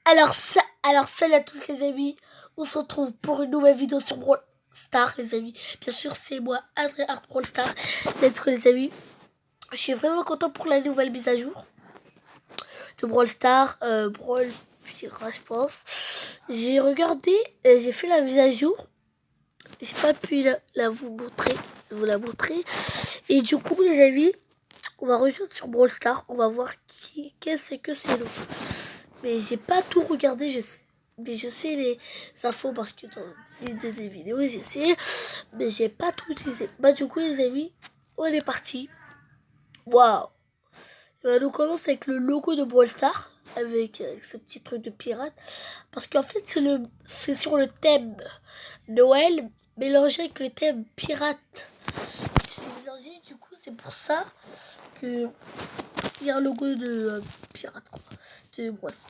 Salut à tous les amis, on se retrouve pour une nouvelle vidéo sur Brawl Stars les amis. Bien sûr c'est moi, André Art Brawl Stars. Let's go les amis. Je suis vraiment content pour la nouvelle mise à jour de Brawl Stars, Brawl Pira je pense. J'ai regardé, j'ai fait la mise à jour. J'ai pas pu vous la montrer. Et du coup les amis, on va rejoindre sur Brawl Stars, on va voir qu'est-ce que c'est nous. Mais j'ai pas tout regardé, mais je sais les infos parce que dans une de ces vidéos j'ai essayé, mais j'ai pas tout utilisé. Bah du coup les amis, on est parti. Waouh. On commence avec le logo de Brawl Stars, avec ce petit truc de pirate, parce qu'en fait c'est sur le thème Noël mélangé avec le thème pirate. C'est mélangé, du coup c'est pour ça que il y a un logo de pirate quoi, de Brawl Stars.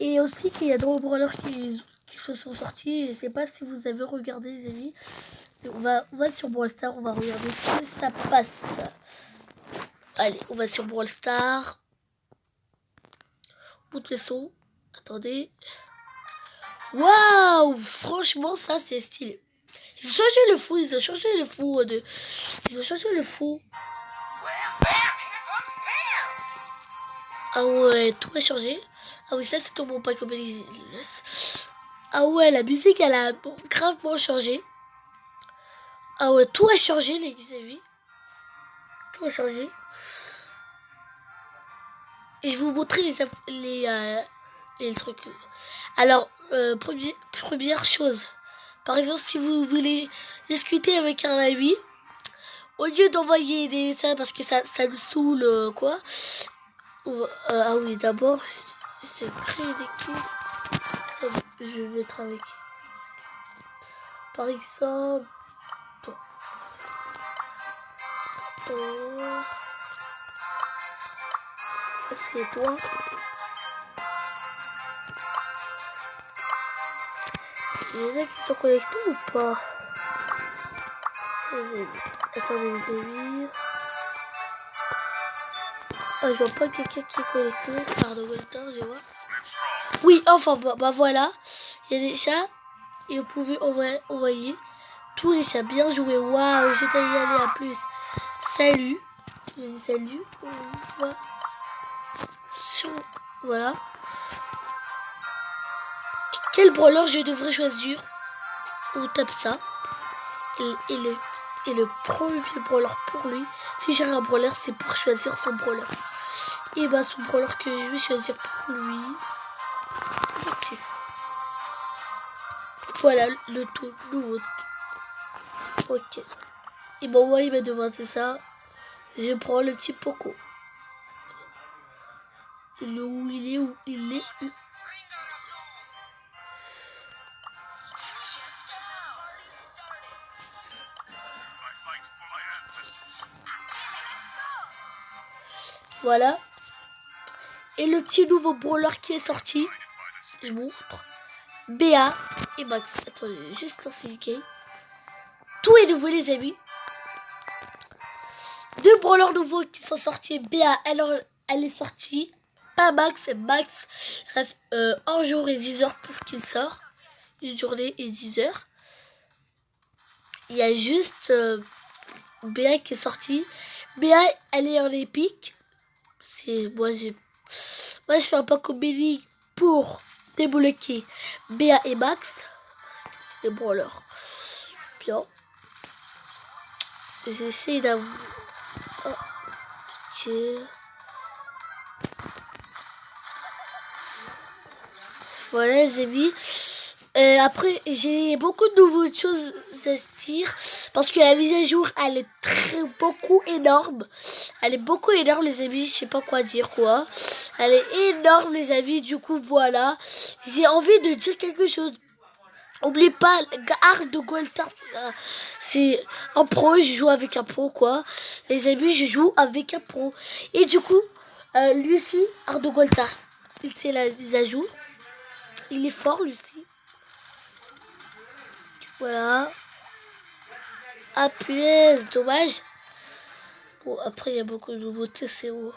Et aussi qu'il y a de nombreux brawlers qui se sont sortis. Je ne sais pas si vous avez regardé les amis. On va sur Brawl Stars, on va regarder si ça passe. Allez, on va sur Brawl Stars. Monte le son. Attendez. Waouh! Franchement, ça c'est stylé. Ils ont changé le fou, ils ont changé le fou de. Ils ont changé le fou. Ah ouais, tout a changé. Ah oui, ça c'est ton bon pas comme ah ouais, la musique elle a gravement changé. Ah ouais, tout a changé les amis. Tout a changé. Et je vais vous montrer les trucs. Alors, première chose. Par exemple, si vous voulez discuter avec un ami, au lieu d'envoyer des messages parce que ça nous saoule, quoi. Ah oui, d'abord, je crée une équipe. Je vais mettre avec. Par exemple. Assieds-toi. Il y en a qui sont connectés ou pas? Attendez les amis. Ah, je vois pas quelqu'un qui est connecté. Pardon, attends, je vois. Oui, enfin, bah voilà. Il y a des chats. Et vous pouvez envoyer tous les chats. Bien joué. Waouh, je dois y aller à plus. Salut. Je dis salut. On va sur... Voilà. Quel brawler je devrais choisir? On tape ça. Et le premier brawler pour lui. Si j'ai un brawler, c'est pour choisir son brawler. Et bah son brawler que je vais choisir pour lui. C'est ça. Voilà le tout nouveau. Ok. Et bon moi il m'a demandé ça. Je prends le petit Poco. Il est où? Il est où? Il est où? Voilà. Et le petit nouveau brawler qui est sorti. Je montre. BA et Max. Attendez, juste un CK. Tout est nouveau les amis. Deux brawlers nouveaux qui sont sortis. BA, elle est sortie. Pas Max, Max reste 1 jour et 10 heures pour qu'il sorte. Une journée et 10 heures. Il y a juste BA qui est sorti. BA, elle est en épique. Moi je fais un pack combini pour débloquer BA et Max. C'est des brawlers. Bien. J'essaie d'avoir... Ok. Voilà, j'ai mis. Après, j'ai beaucoup de nouvelles choses à dire. Parce que la mise à jour, elle est beaucoup énorme. Elle est beaucoup énorme, les amis. Je sais pas quoi dire, quoi. Elle est énorme, les amis. Du coup, voilà. J'ai envie de dire quelque chose. N'oubliez pas, Art de Goltar, c'est un pro. Je joue avec un pro, quoi. Les amis, je joue avec un pro. Et du coup, lui aussi, Art de Goltar. C'est la mise à jour. Il est fort, lui aussi. Voilà. Ah, punaise, dommage. Bon, après, il y a beaucoup de nouveautés, c'est où?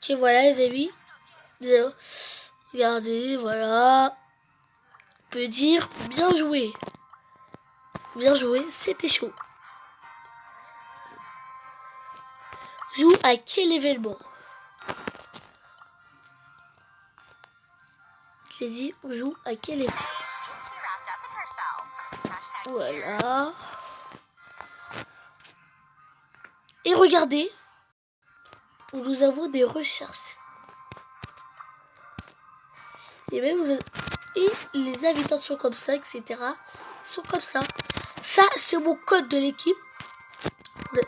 Ok, voilà les amis. Regardez, voilà. On peut dire bien joué. Bien joué, c'était chaud. Joue à quel événement? J'ai dit, on joue à quel événement? Voilà. Et regardez, nous avons des recherches. Et même et les invitations comme ça, etc. sont comme ça. Ça, c'est mon code de l'équipe.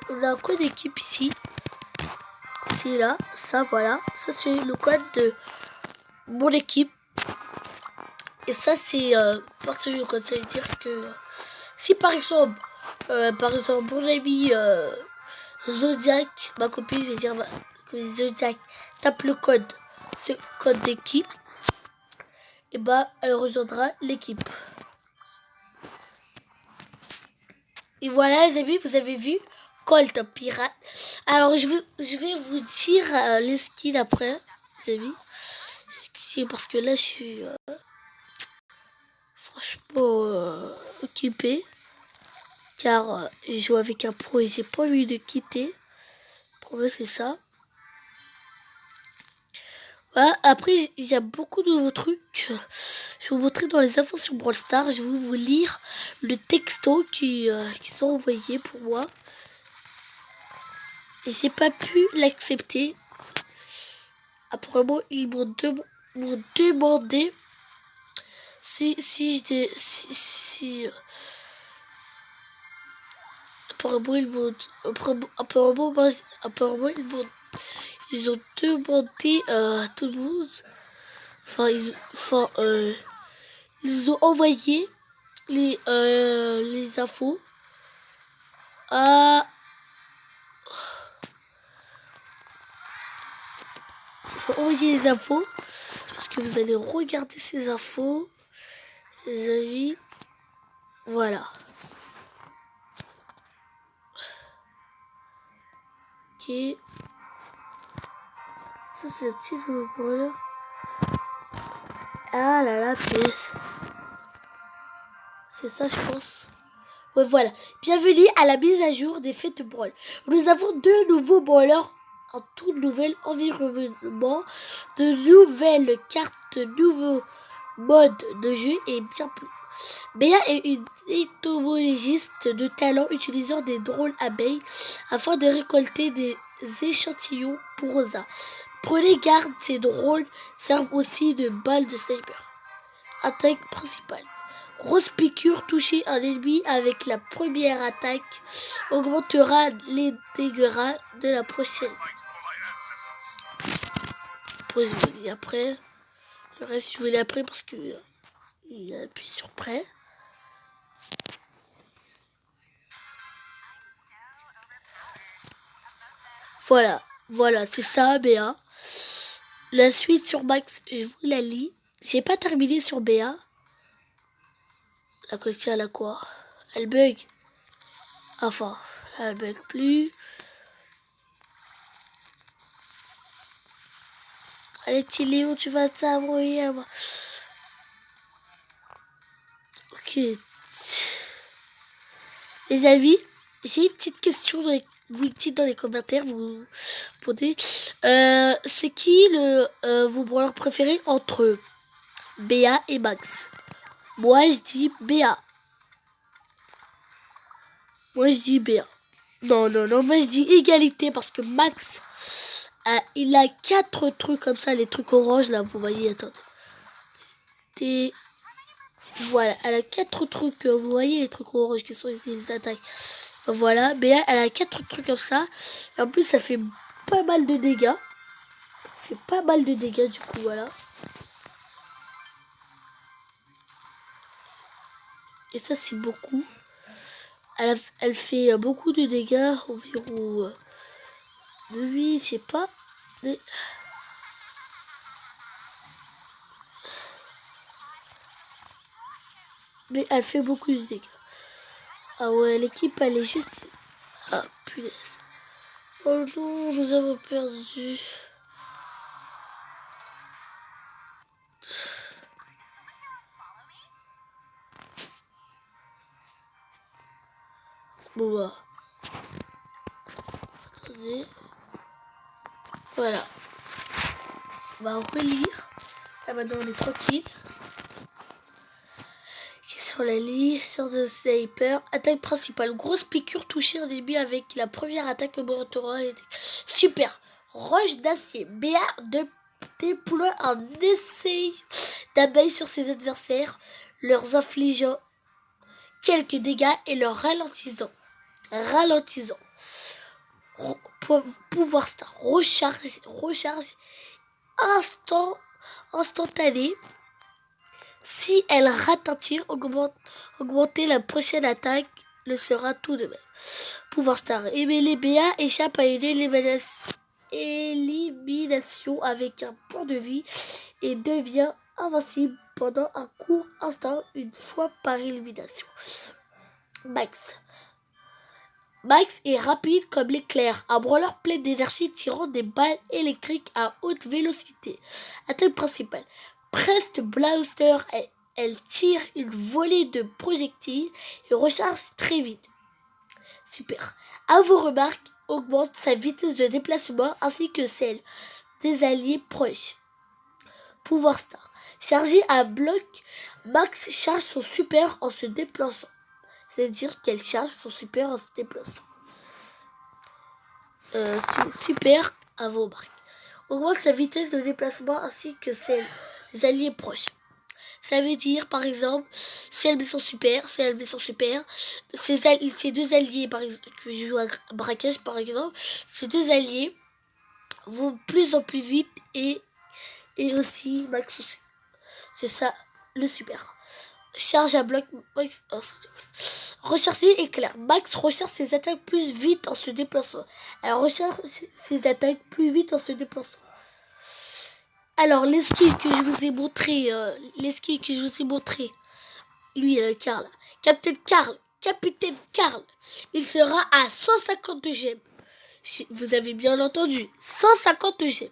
On a un code d'équipe ici. Ici, là. Ça, voilà. Ça, c'est le code de mon équipe. Et ça, c'est partager le code. Ça veut dire que si par exemple, mon ami Zodiac, ma copine, je vais dire Zodiac, tape le code, ce code d'équipe, et bah, elle rejoindra l'équipe. Et voilà, les amis, vous avez vu Colt Pirate. Alors, je vais vous dire les skins après, les amis. Parce que là, je suis franchement occupé. Car je joue avec un pro et j'ai pas envie de quitter. Le problème, c'est ça. Voilà, après, il y a beaucoup de nouveaux trucs. Je vais vous montrer dans les infos sur Brawl Stars. Je vais vous lire le texto qui sont envoyés pour moi. Et j'ai pas pu l'accepter. Apparemment, ils m'ont demandé apparemment, ils ont demandé à tout le monde. Ils ont envoyé les infos à... Il faut envoyer les infos. Parce que vous allez regarder ces infos. Les avis. Voilà. Ok. Ça, c'est le petit voleur. Ah là là, c'est ça, je pense. Ouais, voilà. Bienvenue à la mise à jour des fêtes Brawl. Nous avons 2 nouveaux brawlers, un tout nouvel environnement, de nouvelles cartes, de nouveaux modes de jeu et bien plus. Béa est une entomologiste de talent utilisant des drôles abeilles afin de récolter des échantillons pour Rosa. Prenez garde, ces drôles servent aussi de balles de sniper. Attaque principale. Grosse piqûre, toucher un ennemi avec la première attaque augmentera les dégâts de la prochaine. Après, je vous dis après. Le reste, je vous dis après parce que il appuie sur prêt. Voilà, c'est ça, Béa. La suite sur Max, je vous la lis. J'ai pas terminé sur Béa. La question, elle a quoi? Elle bug. Enfin, elle bug plus. Allez, petit Léo, tu vas t'abrouiller. Ok. Les amis, j'ai une petite question. Vous le dites dans les commentaires. Vous posez. C'est qui vos brawlers préférés entre Béa et Max? Moi, je dis Béa. Moi, je dis Béa. Non. Moi, je dis égalité parce que Max, il a 4 trucs comme ça. Les trucs orange, là, vous voyez. Attendez. Voilà, elle a 4 trucs. Vous voyez les trucs orange qui sont ici, les attaques. Voilà, Béa, elle a 4 trucs comme ça. Et en plus, ça fait pas mal de dégâts. Ça fait pas mal de dégâts, du coup, voilà. Et ça, c'est beaucoup. Elle fait beaucoup de dégâts, environ 8, je sais pas. Mais elle fait beaucoup de dégâts. Ah ouais, l'équipe, elle est juste... Ah, punaise. Oh non, nous avons perdu. Bon, bah. Attendez. Voilà. On va relire. Là, maintenant, on est tranquille. Sur la liste de sniper. Attaque principale. Grosse piqûre touchée un ennemi avec la première attaque obligatoire. Super. Roche d'acier. BA de déploie un essai d'abeille sur ses adversaires, leur infligeant quelques dégâts et leur ralentissant. Pouvoir star. Recharge instantanée. Si elle rate un tir, augmenter la prochaine attaque le sera tout de même. Pouvoir star. Les BA échappe à une élimination avec un point de vie et devient invincible pendant un court instant une fois par élimination. Max est rapide comme l'éclair, un brawler plein d'énergie tirant des balles électriques à haute vélocité. Attaque principale. Prest Blaster, elle tire une volée de projectiles et recharge très vite. Super. À vos remarques, augmente sa vitesse de déplacement ainsi que celle des alliés proches. Pouvoir star. Chargé à bloc, Max charge son super en se déplaçant. C'est-à-dire qu'elle charge son super en se déplaçant. Super à vos marques. Augmente sa vitesse de déplacement ainsi que celle des alliés proches. Ça veut dire, par exemple, si elle met son super, ses deux alliés, par exemple, que je joue à braquage, par exemple, ces deux alliés vont de plus en plus vite et aussi Max aussi. C'est ça, le super. Charge à bloc, Max. Recharger éclair. Max recharge ses attaques plus vite en se déplaçant. Elle recharge ses attaques plus vite en se déplaçant. Alors, les skills que je vous ai montré, lui, Karl. Capitaine Karl, il sera à 150 gemmes. Vous avez bien entendu, 150 gemmes.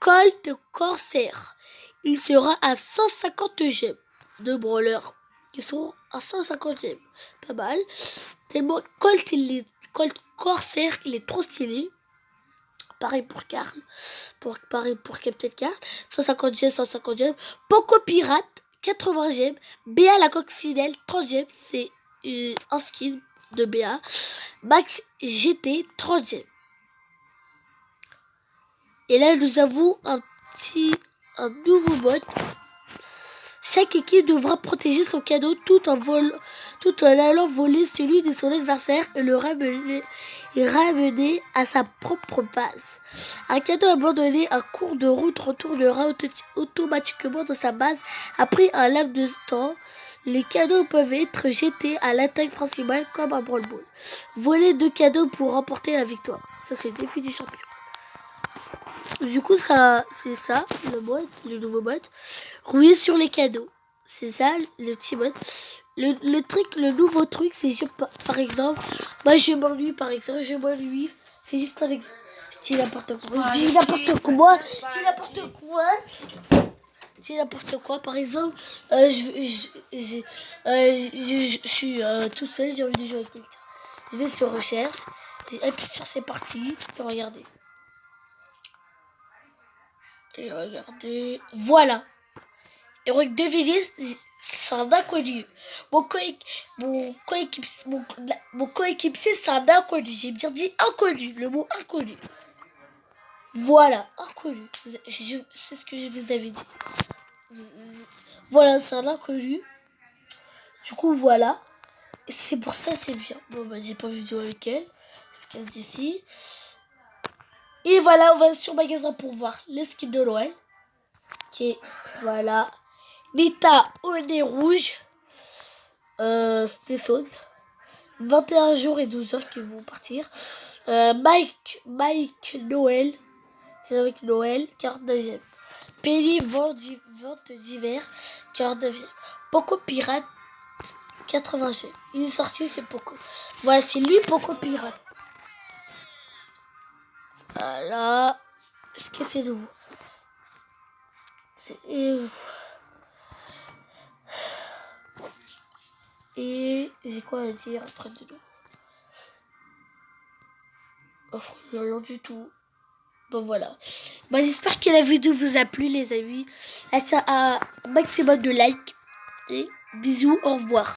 Colt Corsair, il sera à 150 gemmes. Deux brawlers qui sont à 150 gemmes. Pas mal. Tellement Colt Corsair, il est trop stylé. Pareil pour Karl. Pareil pour Captain Karl. 150 gemmes. Poco Pirate, 80 gemmes. BA la coccinelle, 30 gemmes. C'est un skin de BA. Max GT, 30 gemmes. Et là, nous avons un nouveau mode. Chaque équipe devra protéger son cadeau tout en allant voler celui de son adversaire et le ramener à sa propre base. Un cadeau abandonné en cours de route retournera automatiquement dans sa base après un laps de temps. Les cadeaux peuvent être jetés à l'attaque principale comme un Brawl Ball. Voler 2 cadeaux pour remporter la victoire. Ça, c'est le défi du champion. Du coup, c'est ça, le nouveau mode. Rouiller sur les cadeaux. C'est ça, le petit mode. Le nouveau truc, c'est par exemple, moi je m'ennuie, C'est juste un exemple. Je dis n'importe quoi. Par exemple, je suis tout seul, j'ai envie de jouer avec quelqu'un. Je vais sur recherche, j'appuie sur c'est parti, regardez. Et regardez, voilà. Et devinez, c'est un inconnu. Mon coéquipier, c'est un inconnu. J'ai bien dit inconnu, le mot inconnu. Voilà, inconnu. C'est ce que je vous avais dit. Voilà, c'est un inconnu. Du coup, voilà. Et c'est pour ça, c'est bien. Bon, bah, j'ai pas vu de vidéo avec elle. Je me casse d'ici. Et voilà, on va sur magasin pour voir les skins de Noël. Ok, voilà. Nita au nez rouge. C'était Saune. 21 jours et 12 heures qui vont partir. Mike Noël. C'est avec Noël, 49e. Penny vente d'hiver, 49e. Poco Pirate, 80e. Il est sorti, c'est Poco. Voilà, c'est lui, Poco Pirate. Voilà. Est-ce que c'est nouveau? Et j'ai quoi à dire après de nous? Oh, rien du tout. Bon voilà. Bah, j'espère que la vidéo vous a plu les amis. Laissez un maximum de likes. Et bisous, au revoir.